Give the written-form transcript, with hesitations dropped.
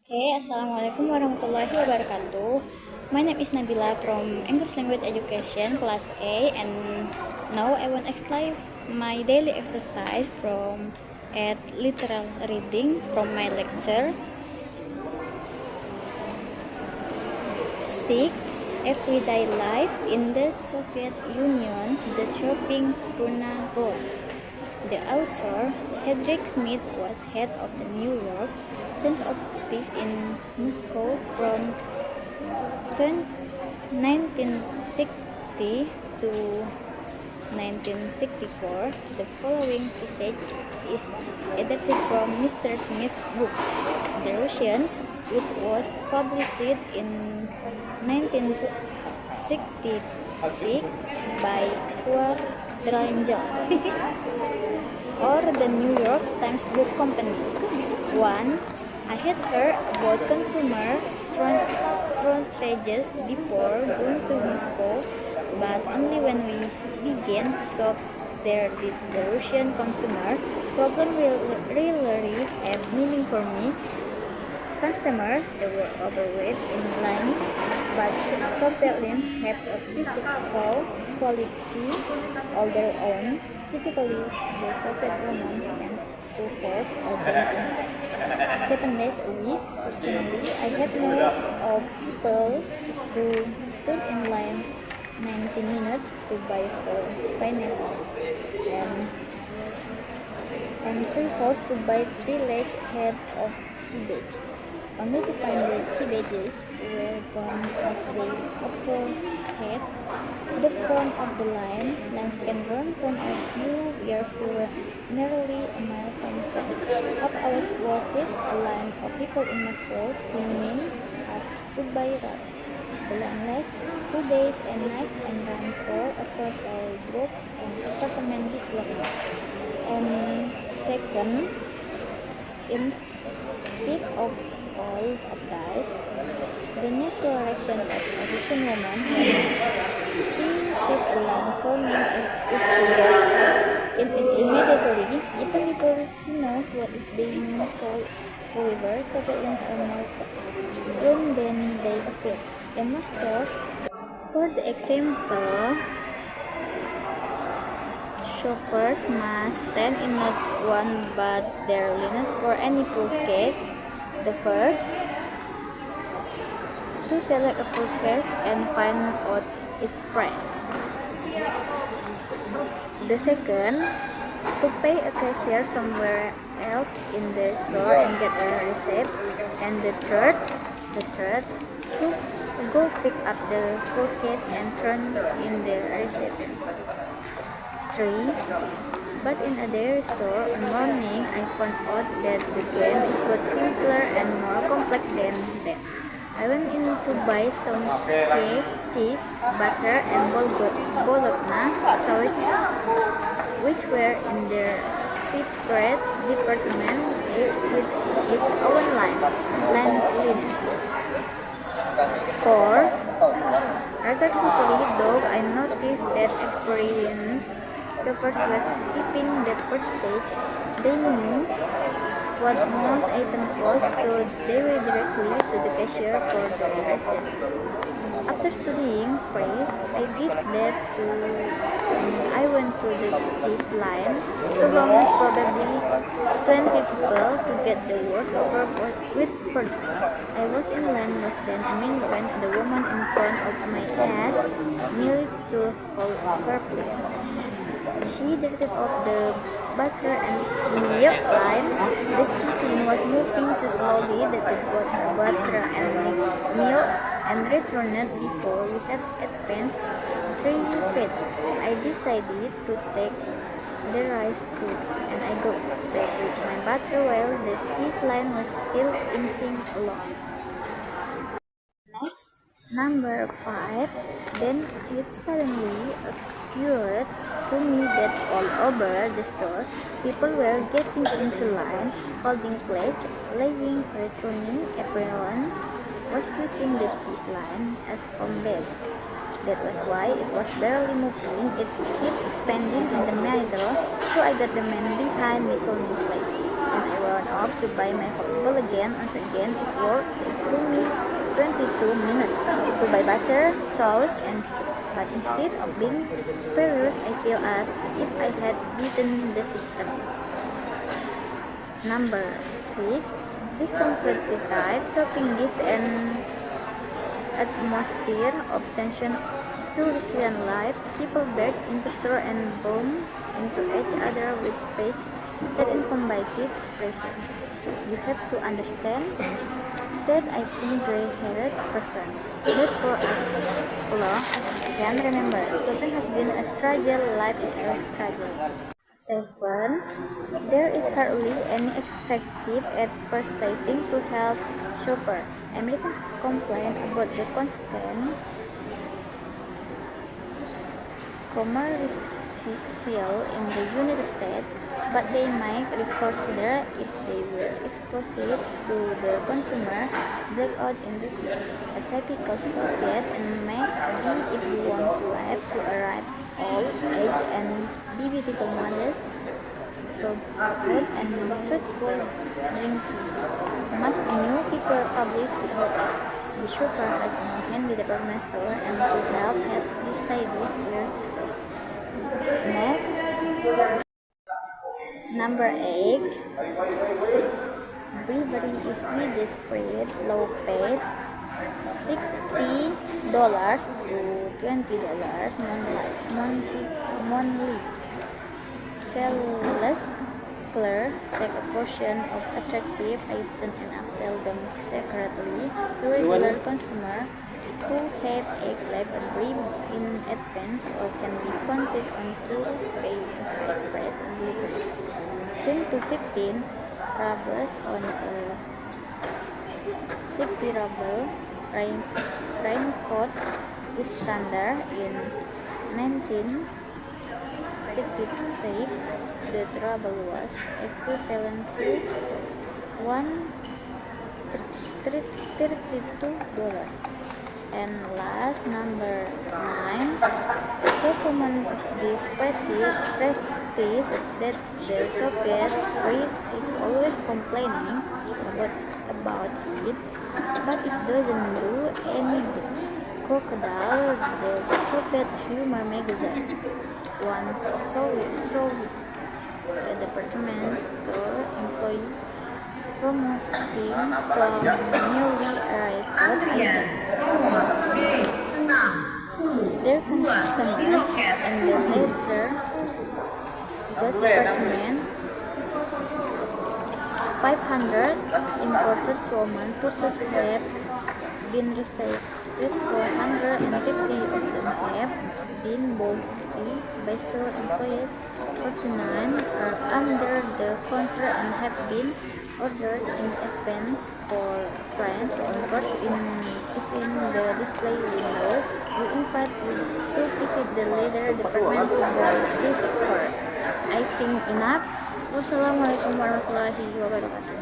Hey, Assalamualaikum warahmatullahi wabarakatuh. My name is Nabila from English Language Education Class A, and now I want to explain my daily exercise from at literal reading from my lecture 6, Everyday Life in the Soviet Union, the Shopping Purna Board. The author, Hedrick Smith, was head of the New York Center of Peace in Moscow from 1960 to 1964. The following passage is adapted from Mr. Smith's book, The Russians, which was published in 1966 by Quadrangel or the New York Times Book Company. 1. I had heard about consumer shortages before going to Moscow, but only when we began to shop there did the Russian consumer problem really have meaning for me. Customers, they were overweight in line, but surveillance have a physical quality all their own. Typically, the Soviet woman spends 2 hours or banking 7 days a week. Personally, I had known of people who stood in line 90 minutes to buy for pineapple and 3 hours to buy 3 large heads of cabbage, only to find the cabbages were gone as they overhead the front of the line. Lines can run from a few years to nearly a mile sometimes. Half hours was it, a line of people in Moscow seeming up to buy rice. The line lasts 2 days and nights and ran for across all groups and apartment development. And second, in spite of all of this, the natural reaction of a Russian woman when she sees a lamb forming is to it is immediately, even before she knows what is being sold. However, surveillance are more common than they appear. In most stores, for the example, shoppers must stand in not one but their lines for any purchase. The first, to select a purchase and find out its price. The second, to pay a cashier somewhere else in the store and get a receipt. And the third, to go pick up the purchase and turn in the receipt. 3. But in a dairy store one morning, I found out that the game is both simpler and more complex than that. I went in to buy some cheese, butter, and bologna sauce, which were in their separate department, each with its own lines. 4. Rather quickly, though, I noticed that experienced shoppers were skipping the first stage. They knew what most items cost, so they went directly to the cashier for the receipt. After studying price, I did that too. I went to the cheese line. Too long as probably 20 people to get the worst over with first. I was in line less than a minute when the woman in front of me asked me to hold her place. She directed off the butter and milk line. The cheese line was moving so slowly that the butter and milk and returned before we had advanced 3 feet. I decided to take the rice too, and I got back with my butter while the cheese line was still inching along. Next, number 5. Then it suddenly occurred to me that all over the store, people were getting into line, holding plates, laying, returning. Everyone was using the cheese line as home base. That was why it was barely moving. It kept expanding in the middle, so I got the man behind me told me place, and I ran off to buy my valuable again. Once again, it's worth it to me 22 minutes to buy butter, sauce, and cheese. But instead of being furious, I feel as if I had beaten the system. Number 6. This competitive shopping gives an atmosphere of tension to resilient life. People burst into store and bump into each other with sad and combative expression. You have to understand, said I think gray-haired person, that for as long as I can remember, shopping has been a struggle, life is a struggle. 7. There is hardly any effective advertising to help shopper. Americans complain about the constant commercial in the United States, but they might reconsider if they were exposed to the consumer blackout industry. A typical Soviet and might be if you want to live to arrive old age and be beautiful models through food and truthful drink tea. Must new people publish without it. The shopper has no handy department store and to help have decided where to shop. Next, number 8. Bravery is we desperate low paid $60 to $20 monthly. Sales clerk take a portion of attractive items and sell them secretly to regular consumers who have a library in advance or can be counted on to pay a high price on delivery. 10 to 15 rubles on a $60 raincoat is standard in 1966. The ruble was equivalent to $132. And last, number 9. So common is this practice that the Soviet priest is always complaining about it, but it doesn't do any good. Crocodile, the Soviet humor magazine, one Soviet department store employee promoting some newly arrived item. Their customer and the later Ghost department 500 imported Roman purses have been recycled. 450 of them have been bought by store employees. 49 are under the counter and have been ordered in advance for friends or neighbors in the display window. We invite you to visit the leather department to buy this part. I think enough. Wassalamualaikum warahmatullahi wabarakatuh.